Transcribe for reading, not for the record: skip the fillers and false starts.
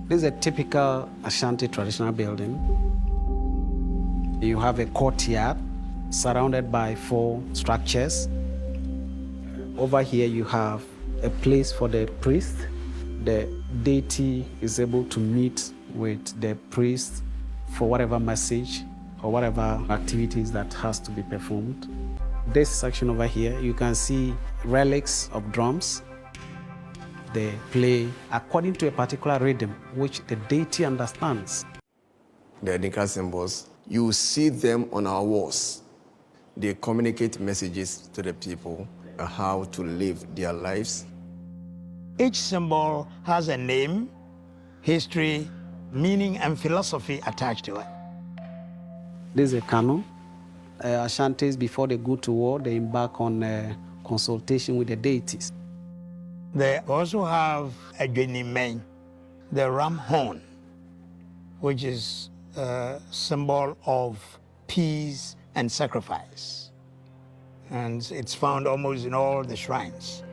This is a typical Asante traditional building. You have a courtyard surrounded by 4 structures. Over here you have a place for the priest. The deity is able to meet with the priest for whatever message or whatever activities that has to be performed. This section over here, you can see relics of drums. They play according to a particular rhythm which the deity understands. The ethnical symbols, you see them on our walls. They communicate messages to the people on how to live their lives. Each symbol has a name, history, meaning, and philosophy attached to it. This is a canon. Ashantis, before they go to war, they embark on a consultation with the deities. They also have a Gwenimeng, the ram horn, which is a symbol of peace and sacrifice. And it's found almost in all the shrines.